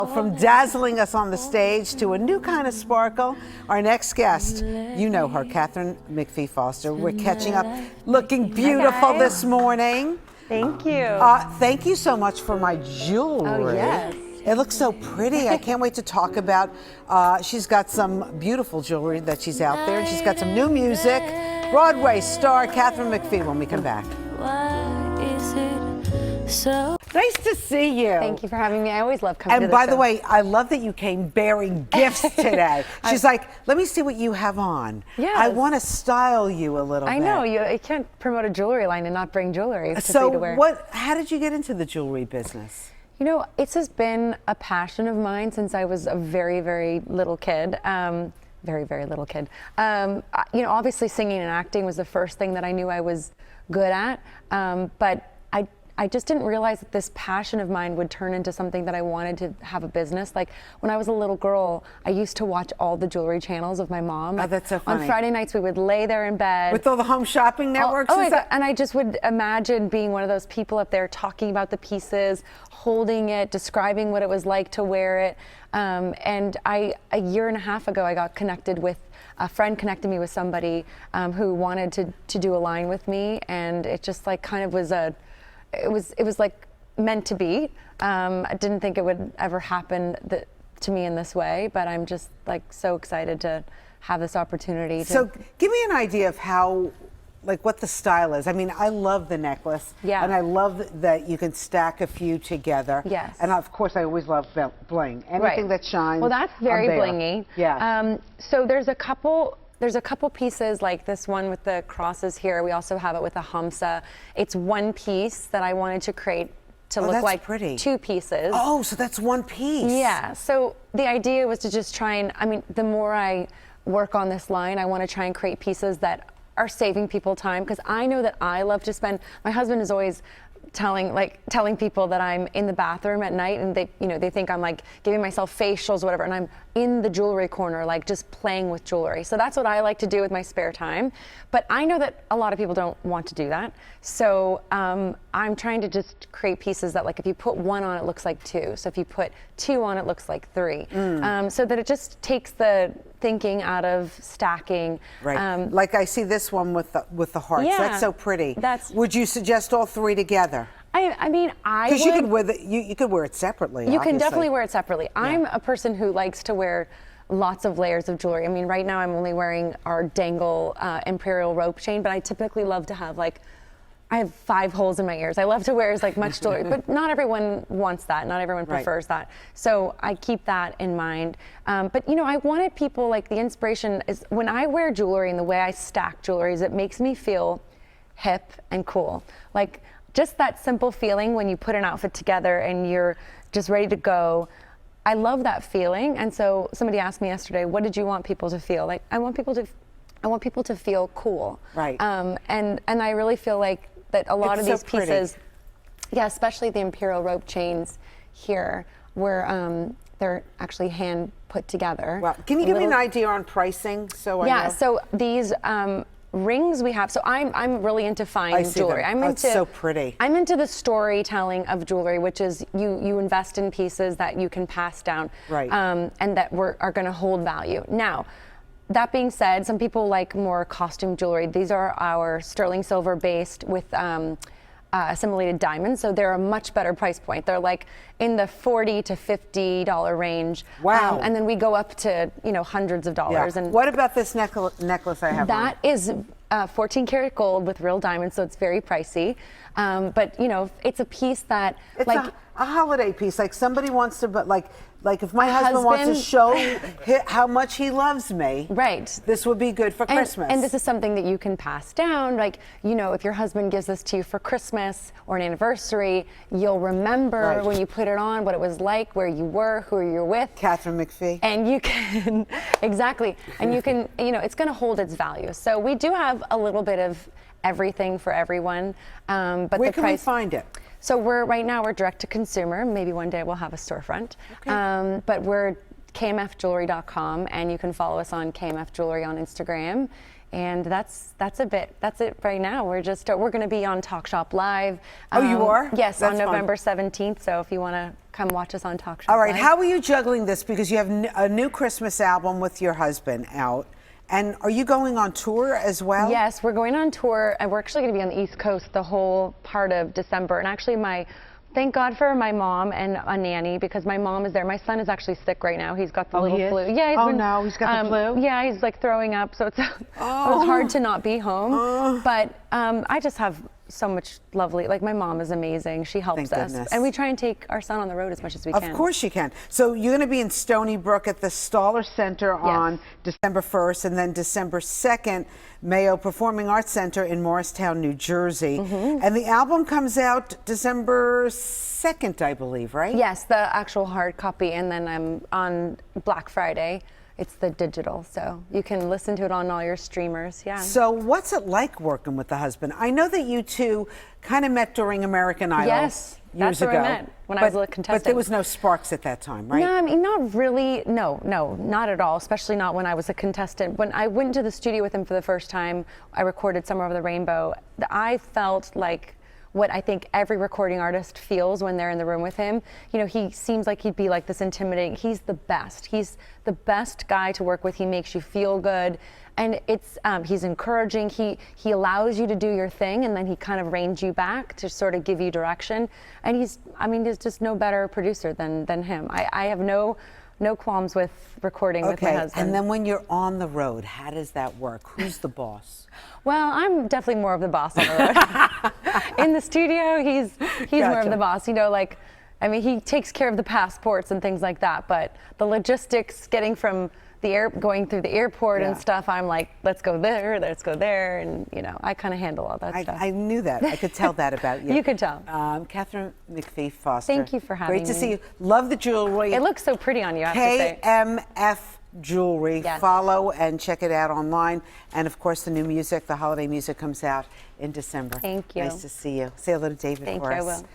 From dazzling us on the stage to a new kind of sparkle, our next guest, you know her, Katharine McPhee Foster. We're catching up, looking beautiful this morning. Thank you. Thank you so much for my jewelry. Oh, yes. It looks so pretty. I can't wait to talk about, she's got some beautiful jewelry that she's out there, and she's got some new music. Broadway star Katharine McPhee when we come back. Why is it so? Nice to see you. Thank you for having me. I always love coming to And the by show. the way, I love that you came bearing gifts today. She's like, let me see what you have on. Yes. I want to style you a little bit. I know, you can't promote a jewelry line and not bring jewelry. So to wear. how did you get into the jewelry business? You know, it's just been a passion of mine since I was a very, very little kid. Very, very little kid. You know, obviously singing and acting was the first thing that I knew I was good at. But I just didn't realize that this passion of mine would turn into something that I wanted to have a business. Like when I was a little girl, I used to watch all the jewelry channels of my mom. Oh, that's so funny. On Friday nights, we would lay there in bed. With all the home shopping networks? And I just would imagine being one of those people up there talking about the pieces, holding it, describing what it was like to wear it. And a year and a half ago, I got connected with, a friend connected me with somebody who wanted to do a line with me. And it just like kind of was it was like meant to be. I didn't think it would ever happen to me in this way, but I'm just like so excited to have this opportunity. So give me an idea of how, like what the style is. I mean, I love the necklace. Yeah. And I love that you can stack a few together. Yes. And of course, I always love bling. Anything that shines. Well, that's very I'm there. blingy. Yeah. So there's a couple pieces like this one with the crosses here. We also have it with a hamsa. It's one piece that I wanted to create to look like pretty. Two pieces. Oh, so that's one piece. Yeah. So the idea was to just try and, I mean, the more I work on this line, I want to try and create pieces that are saving people time, because I know that I love to spend, my husband is always telling people that I'm in the bathroom at night, and they think I'm like giving myself facials or whatever, and I'm in the jewelry corner, like just playing with jewelry. So that's what I like to do with my spare time. But I know that a lot of people don't want to do that. So I'm trying to just create pieces that, like, if you put one on, it looks like two. So if you put two on, it looks like three. So that it just takes the thinking out of stacking. Right. Like I see this one with the hearts. Yeah, that's so pretty. Would you suggest all three together? I mean, because you could wear it separately. You can definitely wear it separately. Yeah. I'm a person who likes to wear lots of layers of jewelry. I mean, right now I'm only wearing our dangle imperial rope chain, but I typically love to have, like, I have 5 holes in my ears. I love to wear as much jewelry, but not everyone wants that. Not everyone prefers that. So I keep that in mind. But you know, I wanted people, like, the inspiration is when I wear jewelry and the way I stack jewelry is it makes me feel hip and cool. Like, just that simple feeling when you put an outfit together and you're just ready to go. I love that feeling. And so somebody asked me yesterday, what did you want people to feel? Like, I want people to feel cool. Right. And I really feel like that a lot of these pieces, yeah, especially the imperial rope chains here, where they're actually hand put together. Well, can you give me an idea on pricing? So these rings we have. So I'm really into fine jewelry. It's so pretty. I'm into the storytelling of jewelry, which is you invest in pieces that you can pass down, right? And that are going to hold value. Now, that being said, some people like more costume jewelry. These are our sterling silver based with assimilated diamonds, so they're a much better price point. They're like in the $40 to $50 range. Wow. And then we go up to, you know, hundreds of dollars. Yeah. And what about this necklace I have that on? is 14 karat gold with real diamonds, so it's very pricey. But you know, it's a piece that it's like a holiday piece. Like somebody wants to, but like if my husband wants to show how much he loves me, right? This would be good for Christmas. And this is something that you can pass down. Like, you know, if your husband gives this to you for Christmas or an anniversary, you'll remember when you put it on what it was like, where you were, who you're with. Katharine McPhee. And you can, exactly. And you can, you know, it's going to hold its value. So we do have a little bit of everything for everyone. But where can we find it? So right now we're direct to consumer. Maybe one day we'll have a storefront. Okay. But we're KMFjewelry.com, and you can follow us on KMF Jewelry on Instagram. And that's it right now. We're going to be on Talk Shop Live. Oh, you are? Yes, That's on fun. November 17th. So if you want to come watch us on Talk Shop All right, Live. how are you juggling this? Because you have a new Christmas album with your husband out. And are you going on tour as well? Yes, we're going on tour, and we're actually going to be on the East Coast the whole part of December. And actually, thank God for my mom and a nanny, because my mom is there. My son is actually sick right now. He's got the little flu. Yeah, he's got the flu? Yeah, he's like throwing up, so it's hard to not be home. But I just have so much lovely, like my mom is amazing. She helps Thank us. goodness. And we try and take our son on the road as much as we can. Of course you can. So you're going to be in Stony Brook at the Staller Center on December 1st, and then December 2nd, Mayo Performing Arts Center in Morristown, New Jersey. And the album comes out December 2nd, I believe, right? Yes, the actual hard copy, and then I'm on Black Friday. It's the digital, so you can listen to it on all your streamers. Yeah. So what's it like working with the husband? I know that you two kind of met during American Idol Yes, years that's where ago. we met, when I was a contestant. But there was no sparks at that time, right? No, I mean, not really. No, not at all, especially not when I was a contestant. When I went to the studio with him for the first time, I recorded Somewhere Over the Rainbow. I felt like what I think every recording artist feels when they're in the room with him. You know, he seems like he'd be like this intimidating. He's the best. He's the best guy to work with. He makes you feel good. And he's encouraging. He allows you to do your thing, and then he kind of reins you back to sort of give you direction. And there's just no better producer than him. I have no qualms with recording with my husband. And then when you're on the road, how does that work? Who's the boss? Well, I'm definitely more of the boss on the road. In the studio, he's more of the boss. You know, like, I mean, he takes care of the passports and things like that, but the logistics, getting from going through the airport and stuff, I'm like, let's go there, and you know, I kind of handle all that stuff. I knew that. I could tell that about you. You could tell. Katharine McPhee Foster. Thank you for having me. Great to see you. Love the jewelry. It looks so pretty on you, I have to say. KMF Jewelry. Yes. Follow and check it out online. And of course, the new music, the holiday music, comes out in December. Thank you. Nice to see you. Say hello to David Thank for you, us. I will.